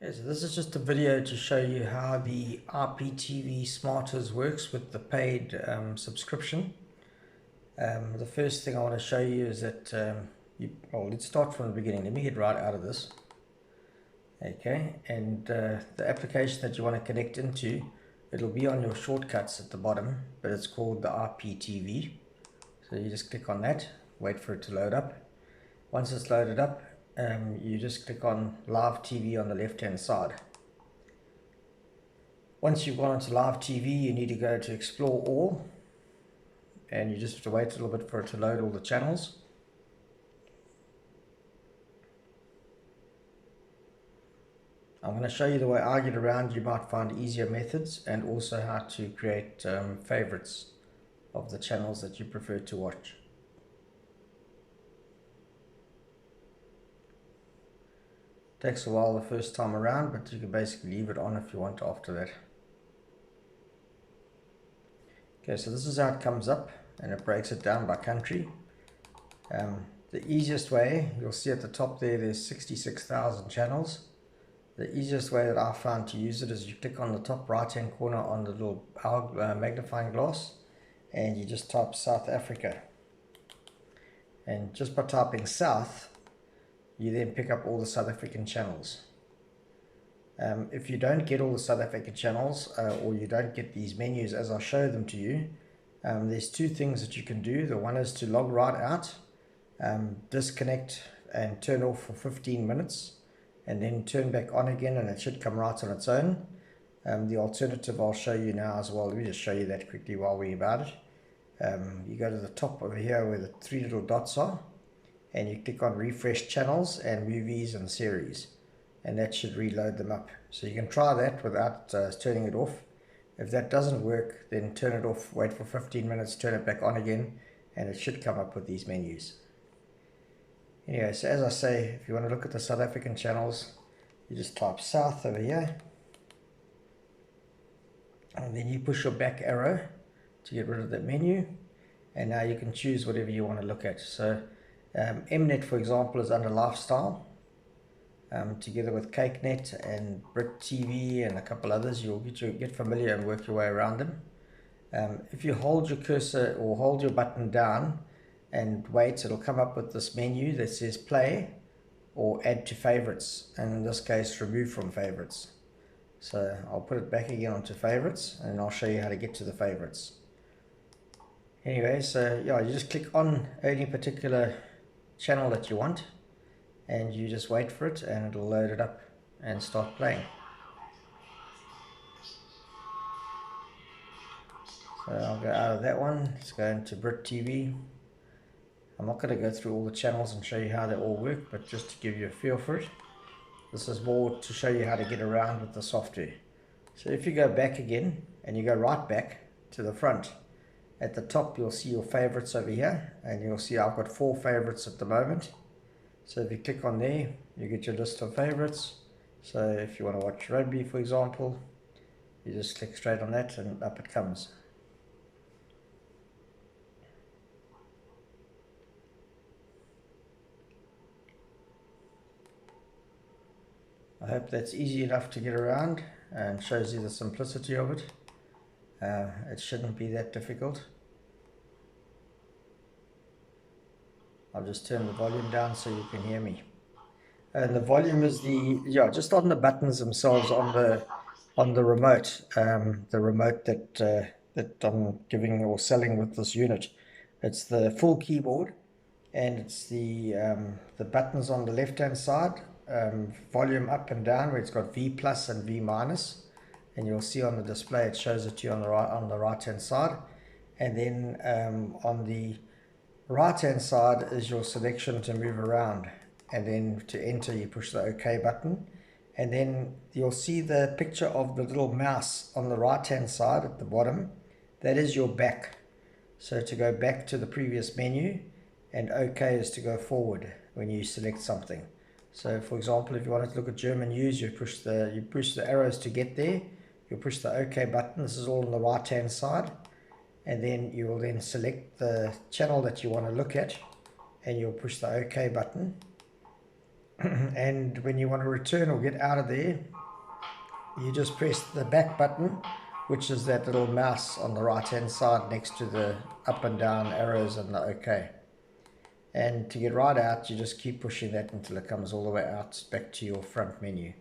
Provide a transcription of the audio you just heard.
Yeah, so this is just a video to show you how the Iptv Smarters works with the paid subscription. The first thing I want to show you is that, let's start from the beginning. Let me get right out of this. Okay, and the application that you want to connect into, it'll be on your shortcuts at the bottom, but it's called the Iptv. So you just click on that, wait for it to load up. Once it's loaded up, you just click on Live TV on the left hand side. Once you've gone into Live TV, you need to go to Explore All, and you just have to wait a little bit for it to load all the channels. I'm going to show you the way I get around. You might find easier methods, and also how to create favorites of the channels that you prefer to watch. Takes a while the first time around, but you can basically leave it on if you want after that. Okay, so this is how it comes up, and it breaks it down by country. The easiest way, you'll see at the top there's 66,000 channels. The easiest way that I found to use it is you click on the top right hand corner on the little magnifying glass, and you just type South Africa. And just by typing South, you then pick up all the South African channels. If you don't get all the South African channels, or you don't get these menus as I show them to you, there's two things that you can do. The one is to log right out, disconnect and turn off for 15 minutes, and then turn back on again, and it should come right on its own. The alternative I'll show you now as well. Let me just show you that quickly while we're about it. You go to the top over here where the three little dots are, and you click on refresh channels and movies and series, and that should reload them up. So you can try that without turning it off. If that doesn't work, then turn it off, wait for 15 minutes, turn it back on again, and it should come up with these menus. Anyway, so as I say, if you want to look at the South African channels, you just type South over here, and then you push your back arrow to get rid of that menu, and now you can choose whatever you want to look at. So Mnet, for example, is under Lifestyle, together with CakeNet and Iptv and a couple others. You'll get familiar and work your way around them. If you hold your cursor or hold your button down and wait, it'll come up with this menu that says play or add to favorites, and in this case remove from favorites. So I'll put it back again onto favorites, and I'll show you how to get to the favorites. Anyway, so yeah, you just click on any particular channel that you want, and you just wait for it, and it'll load it up and start playing. So I'll go out of that one. Let's go into Iptv. I'm not going to go through all the channels and show you how they all work, but just to give you a feel for it. This is more to show you how to get around with the software. So if you go back again, and you go right back to the front, at the top you'll see your favorites over here, and you'll see I've got 4 favorites at the moment. So if you click on there, you get your list of favorites. So if you want to watch rugby, for example, you just click straight on that and up it comes. I hope that's easy enough to get around and shows you the simplicity of it. It shouldn't be that difficult. I'll just turn the volume down so you can hear me. And the volume is just on the buttons themselves on the remote. The remote that I'm giving or selling with this unit. It's the full keyboard, and it's the buttons on the left hand side. Volume up and down, where it's got V plus and V minus, and you'll see on the display it shows it to you on the right hand side. And then on the right hand side is your selection to move around, and then to enter you push the OK button, and then you'll see the picture of the little mouse on the right hand side at the bottom. That is your back. So to go back to the previous menu, and OK is to go forward when you select something. So for example, if you wanted to look at German news, you push the arrows to get there. You push the OK button. This is all on the right hand side, and then you will then select the channel that you want to look at, and you'll push the OK button. And when you want to return or get out of there, you just press the back button, which is that little mouse on the right hand side next to the up and down arrows and the OK. And to get right out, you just keep pushing that until it comes all the way out back to your front menu.